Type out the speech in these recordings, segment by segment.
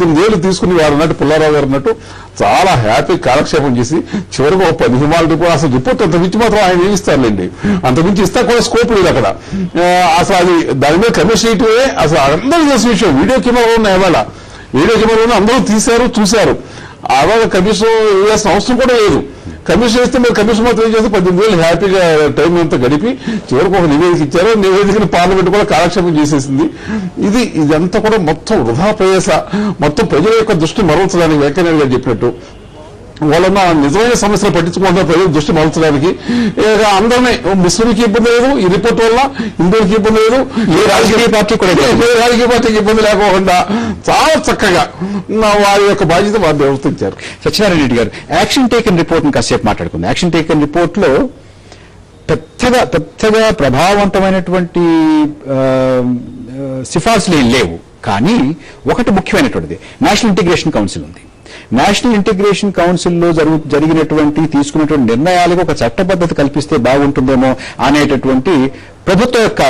8 తీసుకుని వాడు అన్నట్టు పుల్లారావు గారు అన్నట్టు చాలా హ్యాపీ కాలక్షేపం చేసి చివరికి ఒక 10 హిమాలయ రిపోర్ట్ అసలు రిపోర్ట్ అంత మించి మాత్రం ఆయన ఏమి ఇస్తారులేండి, అంత మించి ఇస్తా కూడా స్కోప్ లేదు అక్కడ. అసలు అది దాని మీద కమిషన్ ఇటువే అసలు అందరూ చేసిన విషయం. వీడియో కెమెరా ఉన్నాయి, ఇవాళ వీడియో కెమెరా అందరూ తీశారు చూశారు. అలాగ కమిషన్ వేయాల్సిన అవసరం కూడా లేదు. కమిషన్ ఇస్తే మీరు కమిషన్ మాత్రం ఏం చేస్తే 18 హ్యాపీగా టైం అంతా గడిపి చివరికి ఒక నివేదిక ఇచ్చారు. నివేదికను పార్లమెంట్ కూడా కాలక్షేపం చేసేసింది. ఇదంతా కూడా మొత్తం వృధా ప్రయాస, మొత్తం ప్రజల యొక్క దృష్టి మరల్చడానికి వెంకయ్య గారు చెప్పినట్టు వాళ్ళన్న నిజమైన సమస్యలు పట్టించుకుంటున్న ప్రజల దృష్టి మరల్చడానికి అందరినీ ముస్లింకి ఇబ్బంది లేదు, ఈ రిపోర్ట్ వల్ల హిందువులకి ఇబ్బంది లేదు, ఏ రాజకీయ పార్టీకి ఇబ్బంది లేకోకుండా చాలా చక్కగా వారి యొక్క బాధ్యత వారు నిర్వర్తించారు. సత్యనారాయణ రెడ్డి గారు, యాక్షన్ టేకన్ రిపోర్ట్ కాసేపు మాట్లాడుకుంది. యాక్షన్ టేకన్ రిపోర్ట్ లో పెద్దగా ప్రభావవంతమైనటువంటి సిఫార్సులు ఏం లేవు. కానీ ఒకటి ముఖ్యమైనటువంటిది, నేషనల్ ఇంటిగ్రేషన్ కౌన్సిల్ ఉంది. నేషనల్ ఇంటిగ్రేషన్ కౌన్సిల్లో జరిగినటువంటి తీసుకున్నటువంటి నిర్ణయాలకు ఒక చట్టబద్ధత కల్పిస్తే బాగుంటుందేమో అనేటటువంటి ప్రభుత్వం యొక్క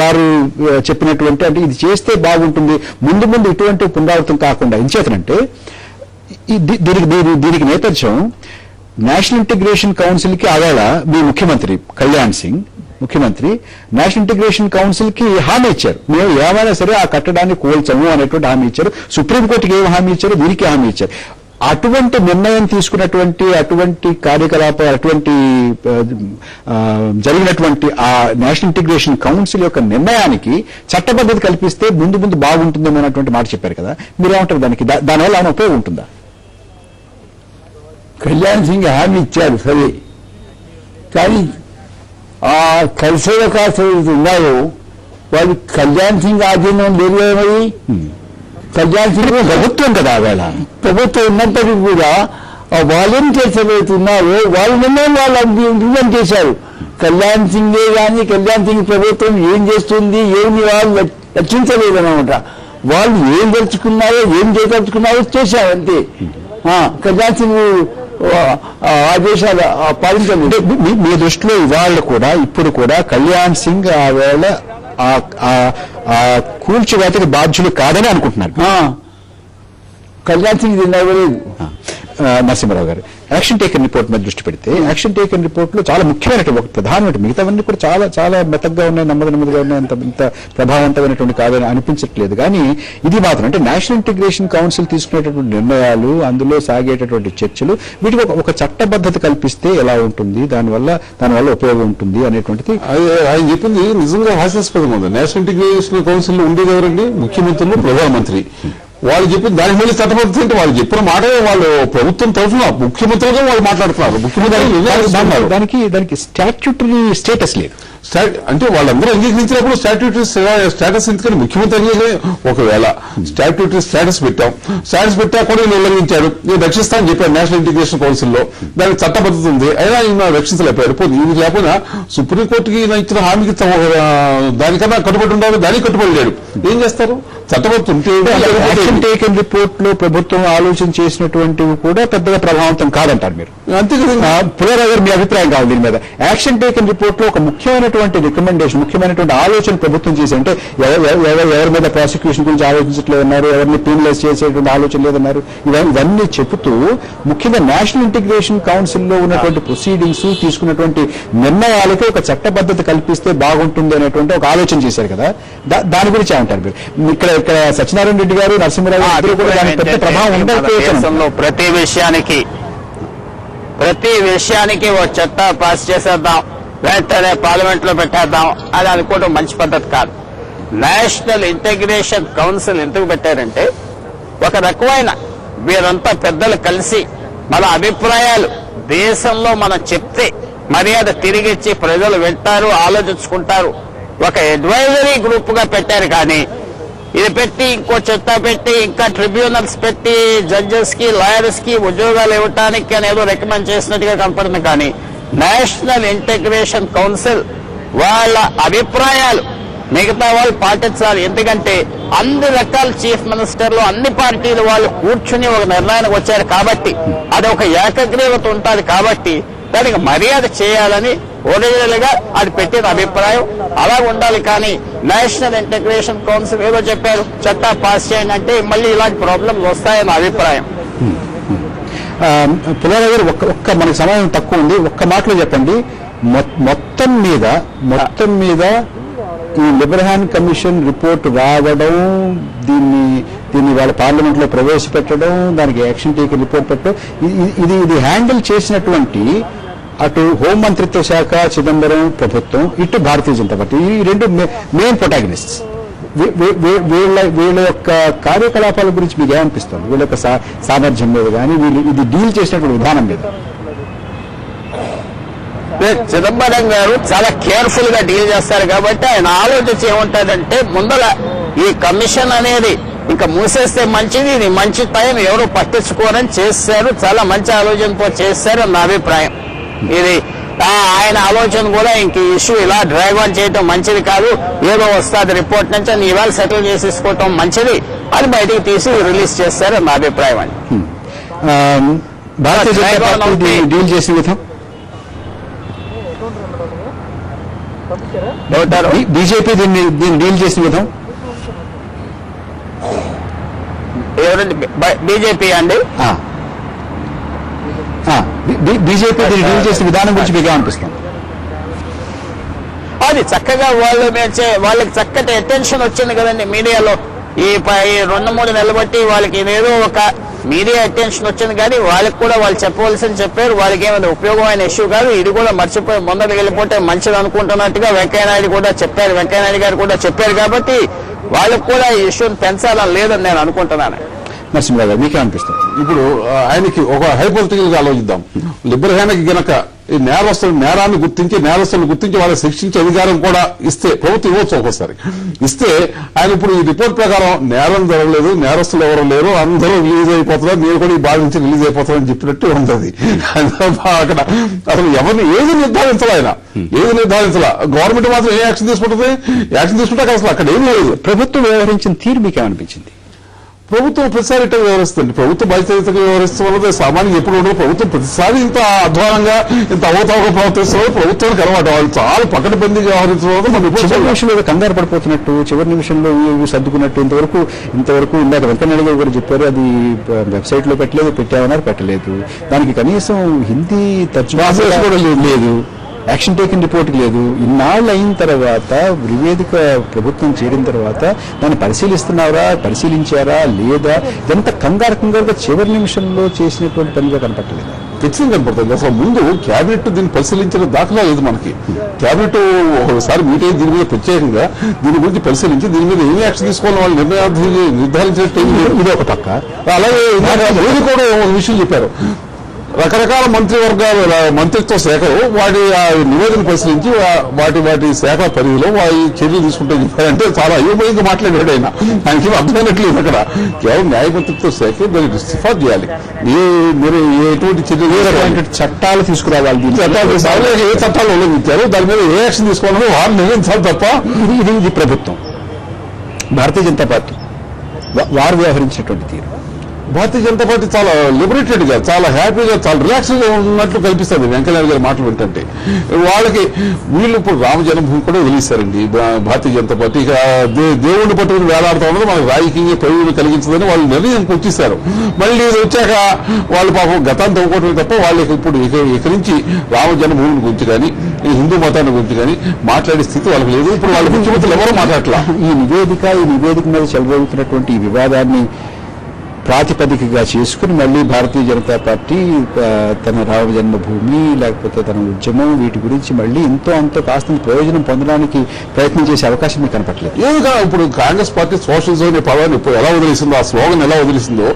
వారు చెప్పినటువంటి, అంటే ఇది చేస్తే బాగుంటుంది, ముందు ఇటువంటి పునరావృతం కాకుండా. ఎంచేతనంటే దీనికి నేపథ్యం నేషనల్ ఇంటిగ్రేషన్ కౌన్సిల్ కి ఆవేళ మీ ముఖ్యమంత్రి Kalyan Singh national integration council కి హామీ ఇచ్చారు, మేము ఏమైనా సరే ఆ కట్టడాన్ని కూల్చము అనేటువంటి హామీ ఇచ్చారు. సుప్రీంకోర్టుకి ఏం హామీ ఇచ్చారు, దీనికి హామీ ఇచ్చారు. అటువంటి నిర్ణయం తీసుకున్నటువంటి, అటువంటి కార్యకలాపాలు, అటువంటి జరిగినటువంటి ఆ నేషనల్ ఇంటిగ్రేషన్ కౌన్సిల్ యొక్క నిర్ణయానికి చట్టబద్ధత కల్పిస్తే ముందు బాగుంటుందేమో అన్నటువంటి మాట చెప్పారు కదా, మీరేమంటారు దానికి? దానివల్ల ఏమైనా ఉపయోగం ఉంటుందా? కళ్యాణ్ సింగ్ హామీ ఇచ్చారు సరే, కానీ ఆ కలిసేల కాస్త ఉన్నారో వాళ్ళు కళ్యాణ్ సింగ్ ఆధీనం లేదు కదా. కళ్యాణ్ సింగ్ ప్రభుత్వం కదా, ఆవేళ ప్రభుత్వం ఉన్నప్పటికీ కూడా ఆ వాలంటీర్స్ ఎవరైతే ఉన్నారో వాళ్ళ నిర్ణయం వాళ్ళు ఇంప్లిమెంట్ చేశారు. కళ్యాణ్ సింగే కానీ కళ్యాణ్ సింగ్ ప్రభుత్వం ఏం చేస్తుంది ఏమి వాళ్ళు రక్షించలేదన్నమాట. వాళ్ళు ఏం తెలుసుకున్నారో ఏం చేయదలుచుకున్నారో చేశారు అంతే. కళ్యాణ్ సింగ్ ఆదేశాలు పాలించండి. మీ దృష్టిలో ఇవాళ కూడా ఇప్పుడు కూడా కళ్యాణ్ సింగ్ ఆవేళ కూల్చివేతకి బాధ్యులు కాదని అనుకుంటున్నారు. కళ్యాణ్ సింగ్ తిన్నలేదు. నరసింహారావు గారు, యాక్షన్ టేకన్ రిపోర్ట్ మీద దృష్టి పెడితే, యాక్షన్ టేకన్ రిపోర్ట్ లో చాలా ముఖ్యమైనటువంటి, ఒక ప్రధానమైన, మిగతావన్నీ కూడా చాలా మెత్తగా ఉన్నాయి, నెమ్మదిగా ఉన్నాయి, ఇంత ప్రభావవంతమైనటువంటి కాదని అనిపించట్లేదు. కానీ ఇది మాత్రం, అంటే నేషనల్ ఇంటిగ్రేషన్ కౌన్సిల్ తీసుకునేటటువంటి నిర్ణయాలు, అందులో సాగేటటువంటి చర్చలు, వీటికి ఒక చట్టబద్ధత కల్పిస్తే ఎలా ఉంటుంది, దానివల్ల ఉపయోగం ఉంటుంది అనేటువంటిది ఆయన చెప్పింది నిజంగా హాస్యాస్పదంగా ఉంది. నేషనల్ ఇంటిగ్రేషన్ కౌన్సిల్ ఉండేది ఎవరండి? ముఖ్యమంత్రులు, ప్రధానమంత్రి. వాళ్ళు చెప్పి దాని మీద చట్టబద్ధత అంటే వాళ్ళు చెప్పిన మాట వాళ్ళు ప్రభుత్వం తరఫున ముఖ్యమంత్రిగా వాళ్ళు మాట్లాడుతున్నారు. ముఖ్యమంత్రి దానికి స్టాట్యూటరీ స్టేటస్ లేదు. అంటే వాళ్ళందరూ అంగీకరించినప్పుడు స్టాట్యూటరీ స్టేటస్ ఎందుకని ముఖ్యమంత్రి ఒకవేళ స్టాట్యూటరీ స్టేటస్ పెట్టా కూడా ఈయన ఉల్లంఘించాడు, నేను రక్షిస్తానని చెప్పాను నేషనల్ ఇంటిగ్రేషన్ కౌన్సిల్ లో, దానికి చట్టబద్ధత ఉంది, అయినా ఈయన రక్షించలేకపోయాడు. ఈయన లేకపోయినా సుప్రీంకోర్టుకి ఈయన ఇచ్చిన హామీకి దానికన్నా కట్టుబడి ఉండాలి, దానికి కట్టుబడి లేడు. ఏం చేస్తారు? చట్టబద్ధత ఉంటే. యాక్షన్ టేకన్ రిపోర్ట్ లో ప్రభుత్వం ఆలోచన చేసినటువంటివి కూడా పెద్దగా ప్రభావితం కాదంటారు మీరు? అంతే కదా. పుల్లారావు గారు, మీ అభిప్రాయం కావాలి దీని మీద? యాక్షన్ టేకన్ రిపోర్ట్ లో ఒక ముఖ్యమైనటువంటి రికమెండేషన్, ముఖ్యమైనటువంటి ఆలోచన ప్రభుత్వం చేసి, అంటే ఎవరి మీద ప్రాసిక్యూషన్ గురించి ఆలోచించట్లేదన్నారు, ఎవరిని పీనలైజ్ చేసేటువంటి ఆలోచన లేదన్నారు, ఇవన్నీ చెబుతూ ముఖ్యంగా నేషనల్ ఇంటిగ్రేషన్ కౌన్సిల్ లో ఉన్నటువంటి ప్రొసీడింగ్స్, తీసుకున్నటువంటి నిర్ణయాలకి ఒక చట్టబద్ధత కల్పిస్తే బాగుంటుంది అనేటువంటి ఒక ఆలోచన చేశారు కదా, దాని గురించి ఏమంటారు మీరు? ఇక్కడ సత్యనారాయణ రెడ్డి గారు, నరసింహారావు గారు కూడా దాని పెద్ద ప్రభావం ఉండకపోవచ్చు. ప్రతి విషయానికి ఓ చట్టం పాస్ చేసేద్దాం, వెంటనే పార్లమెంట్ లో పెట్టేద్దాం అని అనుకోవడం మంచి పద్ధతి కాదు. నేషనల్ ఇంటిగ్రేషన్ కౌన్సిల్ ఎందుకు పెట్టారంటే, ఒక రకమైన వీరంతా పెద్దలు కలిసి మన అభిప్రాయాలు దేశంలో మనం చెప్తే మర్యాద తిరిగిచ్చి ప్రజలు వింటారు, ఆలోచించుకుంటారు, ఒక అడ్వైజరీ గ్రూప్ గా పెట్టారు. కానీ ఇది పెట్టి ఇంకో చట్టం పెట్టి ఇంకా ట్రిబ్యునల్స్ పెట్టి జడ్జెస్ కి, లాయర్స్ కి ఉద్యోగాలు ఇవ్వటానికి అనేదో రికమెండ్ చేసినట్టుగా కనపడింది. కానీ నేషనల్ ఇంటిగ్రేషన్ కౌన్సిల్ వాళ్ళ అభిప్రాయాలు మిగతా వాళ్ళు పాటించాలి. ఎందుకంటే అన్ని రకాల చీఫ్ మినిస్టర్లు, అన్ని పార్టీలు వాళ్ళు కూర్చుని ఒక నిర్ణయానికి వచ్చారు కాబట్టి, అది ఒక ఏకగ్రీవత ఉంటుంది కాబట్టి దానికి మర్యాద చేయాలని ఒరిజినల్ గా అది పెట్టిన అభిప్రాయం అలా ఉండాలి. కానీ నేషనల్ ఇంటిగ్రేషన్ కౌన్సిల్ ఏదో చెప్పారు చట్టా పాస్ చేయండి అంటే మళ్ళీ ఇలాంటి ప్రాబ్లంలు వస్తాయన్న అభిప్రాయం. పుల్లారావు గారు ఒక్క మనకి సమయం తక్కువ ఉంది, ఒక్క మాటలో చెప్పండి. మొత్తం మీద ఈ లిబర్హాన్ కమిషన్ రిపోర్ట్ రావడం, దీన్ని వాళ్ళ పార్లమెంట్ లో ప్రవేశపెట్టడం, దానికి యాక్షన్ టేకన్ రిపోర్ట్ పెట్టడం, ఇది హ్యాండిల్ చేసినటువంటి అటు హోంమంత్రిత్వ శాఖ, చిదంబరం ప్రభుత్వం, ఇటు భారతీయ జనతా పార్టీ, ఈ రెండు మెయిన్ ప్రొటాగనిస్ట్స్. వీళ్ళ యొక్క కార్యకలాపాల గురించి మీకు ఏమనిపిస్తుంది? వీళ్ళ యొక్క సామర్థ్యం మీద కానీ వీళ్ళు ఇది డీల్ చేసినటువంటి విధానం మీద? చిదంబరం గారు చాలా కేర్ఫుల్ గా డీల్ చేస్తారు కాబట్టి ఆయన ఆలోచించి ఏముంటాడంటే ముందర ఈ కమిషన్ అనేది ఇంకా మూసేస్తే మంచిది, ఇది మంచి టైం, ఎవరు పట్టించుకోరని చేశారు. చాలా మంచి ఆలోచనతో చేశారు నా అభిప్రాయం. ఇది ఆయన ఆలోచన కూడా ఇంక ఇష్యూ ఇలా డ్రైవ్ ఆన్ చేయటం మంచిది కాదు, ఏదో వస్తుంది రిపోర్ట్ నుంచి అని ఇవాళ సెటిల్ చేసేసుకోవటం మంచిది అని బయటకు తీసి రిలీజ్ చేస్తారు నా అభిప్రాయం అండి. భారతీయ జనతా పార్టీ డీల్ చేసిన విధం, బీజేపీ దీన్ని డీల్ చేసిన విధం, ఎవరండి? బీజేపీ అండి. బీజేపీ దీన్ని డీల్ చేసిన విధానం గురించి మీకు ఏమనిపిస్తుంది? అది చక్కగా వాళ్ళకి చక్కటి అటెన్షన్ వచ్చింది కదండి మీడియాలో. ఈ 2-3 నెలలు బట్టి వాళ్ళకి ఇదేదో ఒక మీడియా అటెన్షన్ వచ్చింది. కానీ వాళ్ళకి కూడా వాళ్ళు చెప్పవలసింది చెప్పారు. వాళ్ళకి ఏమైనా ఉపయోగమైన ఇష్యూ కాదు, ఇది కూడా మర్చిపోయి ముందరికి వెళ్ళిపోతే మంచిది అనుకుంటున్నట్టుగా వెంకయ్యనాయుడు కూడా చెప్పారు, వెంకయ్యనాయుడు గారు కూడా చెప్పారు. కాబట్టి వాళ్ళకు కూడా ఈ ఇష్యూని పెంచాలని లేదని నేను అనుకుంటున్నాను. నరసింహరావు గారు మీకే అనిపిస్తుంది? ఇప్పుడు ఆయనకి ఒక హైపోథెటికల్ గా ఆలోచిద్దాం. లిబర్హాన్కి గనక ఈ నేరాన్ని గుర్తించి వాళ్ళని శిక్షించే అధికారం కూడా ఇస్తే, ప్రభుత్వం ఇవ్వచ్చు ఒక్కోసారి ఇస్తే, ఆయన ఇప్పుడు ఈ రిపోర్ట్ ప్రకారం నేరం జరగలేదు, నేరస్తులు ఎవరు లేరు, అందరూ రిలీజ్ అయిపోతున్నారు, నేను కూడా ఈ బాధ నుంచి రిలీజ్ అయిపోతానని చెప్పినట్టు ఉంటుంది. అక్కడ అసలు ఎవరిని ఏది నిర్ధారించాలి, గవర్నమెంట్ మాత్రం ఏ యాక్షన్ తీసుకుంటుంది? యాక్షన్ తీసుకుంటే అసలు అక్కడ ఏమీ లేదు. ప్రభుత్వం వ్యవహరించిన తీరు మీకు ఏమనిపించింది? ప్రభుత్వం ప్రతిసారి ఇట్లా వ్యవహరిస్తుంది. ప్రభుత్వం బాధ్యతగా వ్యవహరిస్తున్నది సామాన్యం ఎప్పుడు ఉండదు. ప్రభుత్వం ప్రతిసారి ఇంత అధ్వానంగా, ఇంత అవతావగా ప్రవర్తిస్తున్నారు. ప్రభుత్వానికి అలవాటు, వాళ్ళు చాలా పకడ్బందీగా వ్యవహరించడం. చివరి నిమిషంలో కంగారు పడిపోతున్నట్టు, చివరి నిమిషంలో సర్దుకున్నట్టు ఇంతవరకు ఇందాక వెంకయ్యనాయుడు గారు కూడా చెప్పారు, అది వెబ్సైట్ లో పెట్టామన్నారు, పెట్టలేదు. దానికి కనీసం హిందీ తర్జుమా కూడా లేదు, యాక్షన్ టేకింగ్ రిపోర్ట్ లేదు. ఇన్నాళ్ళు అయిన తర్వాత నివేదిక ప్రభుత్వం చేరిన తర్వాత దాన్ని పరిశీలించారా లేదా? ఇదంతా కంగారుగా చివరి నిమిషంలో చేసినటువంటి పనిగా కనపట్టలేదు. ఖచ్చితంగా కనపడుతుంది. అసలు ముందు క్యాబినెట్ దీన్ని పరిశీలించిన దాఖలా లేదు మనకి. క్యాబినెట్ ఒకసారి మీట్ అయ్యి దీని మీద ప్రత్యేకంగా దీని గురించి పరిశీలించి దీని మీద ఏమి యాక్షన్ తీసుకోవాలని వాళ్ళు నిర్ధారించినట్టు ఇది ఒక పక్క. అలాగే మోదీ కూడా ఒక విషయం చెప్పారు. రకరకాల మంత్రిత్వ శాఖలు వాటి నివేదన పరిశీలించి వాటి శాఖ పరిధిలో వారి చర్యలు తీసుకుంటే చెప్పారంటే చాలా అయోమయంగా మాట్లాడాడు ఆయన. ఆయనకి అర్థమైనట్లేదు. అక్కడ కేవలం న్యాయమంత్రిత్వ శాఖ దానికి సిఫార్సు చేయాలి, మీరు ఎటువంటి చర్యలు, చట్టాలు తీసుకురావాలి, ఏ చట్టాలు ఉల్లంఘించారు, దాని మీద ఏ యాక్షన్ తీసుకోవాలని వారు నిర్ణయించాలి తప్ప ఇది ప్రభుత్వం, భారతీయ జనతా పార్టీ వారు వ్యవహరించినటువంటి తీరు. భారతీయ జనతా పార్టీ చాలా లిబరేటెడ్ గా, చాలా హ్యాపీగా, చాలా రిలాక్స్ గా ఉన్నట్లు కనిపిస్తుంది వెంకయ్యనాయుడు గారి మాటలు వింటుంటే. వాళ్ళకి వీళ్ళు ఇప్పుడు రామ జన్మభూమి కూడా వదిలేశారండి భారతీయ జనతా పార్టీ. ఇక దేవుడిని పట్టుకుని వేలాడుతూ ఉన్నది మనకు రాజకీయ ప్రయోజనం కలిగించదని వాళ్ళు నిర్ణయానికి వచ్చేసారు. మళ్ళీ ఇది వచ్చాక వాళ్ళు పాపం గతాన్ని తవ్వుకోవటం తప్ప వాళ్ళకి ఇప్పుడు ఇక నుంచి రామ జన్మభూమిని గురించి కానీ ఈ హిందూ మతాన్ని గురించి కానీ మాట్లాడే స్థితి వాళ్ళకి లేదు. ఇప్పుడు వాళ్ళ ముఖ్యమంత్రులు ఎవరో మాట్లాడట్లా. ఈ నివేదిక మీద చెలరేగుతున్నటువంటి ఈ వివాదాన్ని ప్రాతిపదికగా చేసుకుని మళ్ళీ భారతీయ జనతా పార్టీ తన రామ జన్మభూమి లేకపోతే తన ఉద్యమం వీటి గురించి మళ్ళీ అంతో కాస్త ప్రయోజనం పొందడానికి ప్రయత్నం చేసే అవకాశం మీకు కనపట్లేదు. ఏదో ఇప్పుడు కాంగ్రెస్ పార్టీ సోషలిజం అనే పదాన్ని ఇప్పుడు ఎలా వదిలేసిందో, ఆ స్లోగన్ ఎలా వదిలేసిందో,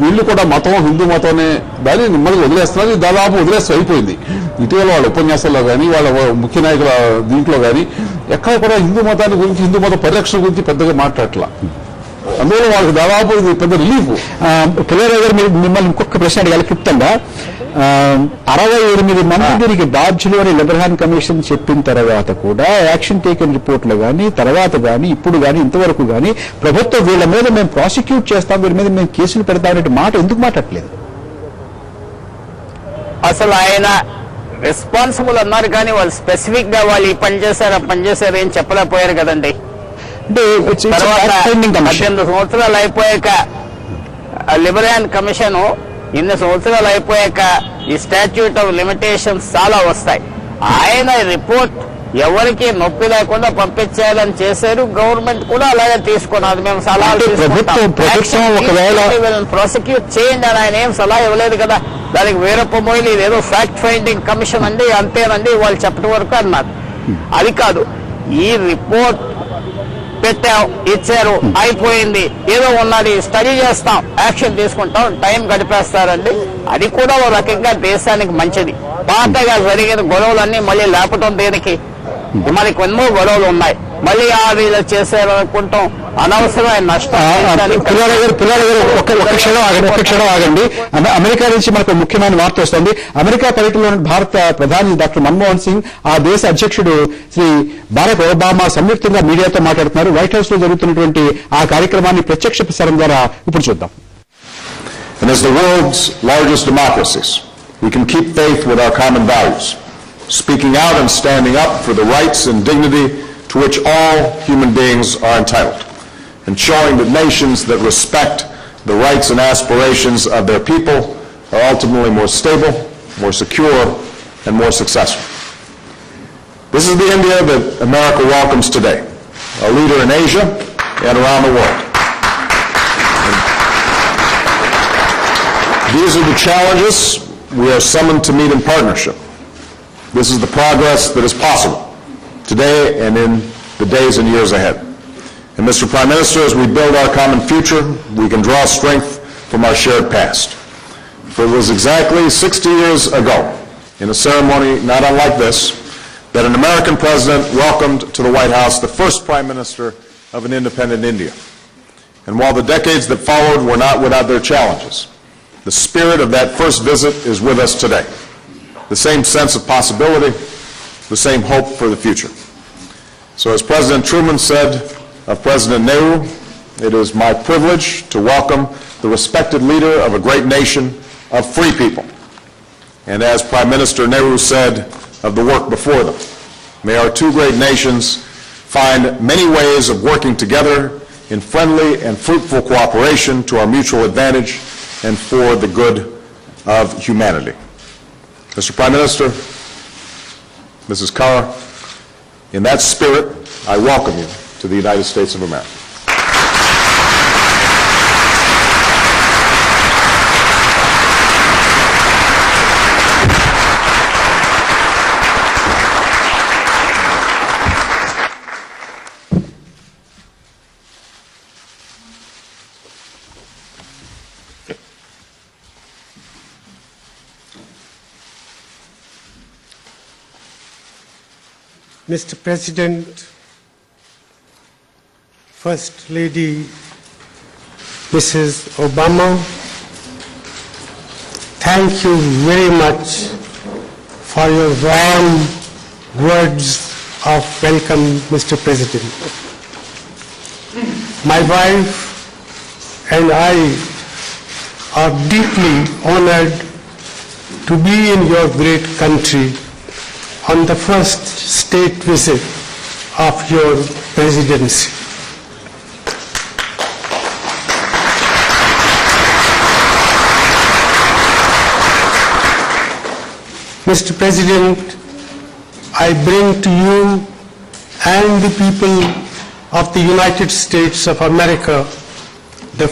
వీళ్ళు కూడా మతం, హిందూ మతం అనే దాన్ని నెమ్మదిగా వదిలేస్తున్నారు. దాదాపు వదిలేస్తూ అయిపోయింది. ఇటీవల వాళ్ళ ఉపన్యాసాల్లో కానీ వాళ్ళ ముఖ్య నాయకుల దీంట్లో కానీ ఎక్కడ కూడా హిందూ మతాన్ని గురించి, హిందూ మత పరిరక్షణ గురించి పెద్దగా మాట్లాడట్లా. అందువల్ల వాళ్ళకి దాదాపు ఇది పెద్ద రిలీఫ్. పుల్లారావు గారు మిమ్మల్ని ఇంకొక ప్రశ్న అడిగాలి క్లుప్తంగా. 68 మంది దీనికి బాధ్యులు అని లిబర్హాన్ కమిషన్ చెప్పిన తర్వాత కూడా యాక్షన్ టేకన్ రిపోర్ట్లో కానీ తర్వాత కానీ ఇప్పుడు కానీ ఇంతవరకు కానీ ప్రభుత్వం వీళ్ళ మీద మేము ప్రాసిక్యూట్ చేస్తాం, వీళ్ళ మీద మేము కేసులు పెడతామనే మాట ఎందుకు మాట్లాడలేదు? అసలు ఆయన రెస్పాన్సిబుల్ అన్నారు కానీ వాళ్ళు స్పెసిఫిక్ గా వాళ్ళు ఈ పని చేశారు ఆ పని చేశారు ఏం చెప్పలేకపోయారు కదండి. అంటే తర్వాత కమిషన్ 18 సంవత్సరాలు అయిపోయాక లిబరేన్ కమిషన్ ఇన్ని సంవత్సరాలు అయిపోయాక ఈ స్టాట్యూట్ ఆఫ్ లిమిటేషన్స్ చాలా వస్తాయి. ఆయన రిపోర్ట్ ఎవరికి నొప్పి లేకుండా పంపించేయాలని చేశారు. గవర్నమెంట్ కూడా అలాగే తీసుకున్నది. మేము సలహాలు ప్రాసిక్యూట్ చేయండి అని ఆయన ఏం సలహా ఇవ్వలేదు కదా. దానికి వీరప్ప మొయిలీ ఇదేదో ఫ్యాక్ట్ ఫైండింగ్ కమిషన్ అండి అంతేనండి వాళ్ళు చెప్పడం వరకు అన్నారు. అది కాదు, ఈ రిపోర్ట్ పెట్టాం ఇచ్చారు అయిపోయింది ఏదో ఉన్నది స్టడీ చేస్తాం యాక్షన్ తీసుకుంటాం టైం గడిపేస్తారండి. అది కూడా ఒక రకంగా దేశానికి మంచిది. పాతగా జరిగిన గొడవలన్నీ మళ్ళీ లేపటం దేనికి? మనకి ఎన్నో గొడవలు ఉన్నాయి. మళ్ళీ వీళ్ళు చేశారు అనుకుంటాం అనవసరమైన నష్టం. ఒక్క క్షణం ఆగండి. అమెరికా నుంచి మనకు ముఖ్యమైన వార్త వస్తుంది. అమెరికా పర్యటనలో భారత ప్రధాని డాక్టర్ మన్మోహన్ సింగ్ ఆ దేశ అధ్యక్షుడు శ్రీ బరాక్ ఒబామా సంయుక్తంగా మీడియాతో మాట్లాడుతున్నారు. వైట్ హౌస్ లో జరుగుతున్నటువంటి ఆ కార్యక్రమాన్ని ప్రత్యక్ష ప్రసారం ద్వారా ఇప్పుడు చూద్దాం. And as the world's largest democracies, we can keep faith with our common values, speaking out and standing up for the rights and dignity to which all human beings are entitled, and showing that nations that respect the rights and aspirations of their people are ultimately more stable, more secure, and more successful. This is the India that America welcomes today, a leader in Asia and around the world. These are the challenges we are summoned to meet in partnership. This is the progress that is possible today and in the days and years ahead. And Mr. Prime Minister, as we build our common future, we can draw strength from our shared past. For it was exactly 60 years ago, in a ceremony not unlike this, that an American president welcomed to the White House the first Prime Minister of an independent India. And while the decades that followed were not without their challenges, the spirit of that first visit is with us today. The same sense of possibility, the same hope for the future. So as President Truman said of President Nehru, it is my privilege to welcome the respected leader of a great nation of free people. And as Prime Minister Nehru said of the work before them, may our two great nations find many ways of working together in friendly and fruitful cooperation to our mutual advantage and for the good of humanity. Mr. Prime Minister, Mrs. Carr, in that spirit, I welcome you to the United States of America. Mr. President, First Lady Mrs. Obama, thank you very much for your warm words of welcome, Mr. President. My wife and I are deeply honored to be in your great country on the first state visit of your presidency. Mr. President, I bring to you and the people of the United States of America the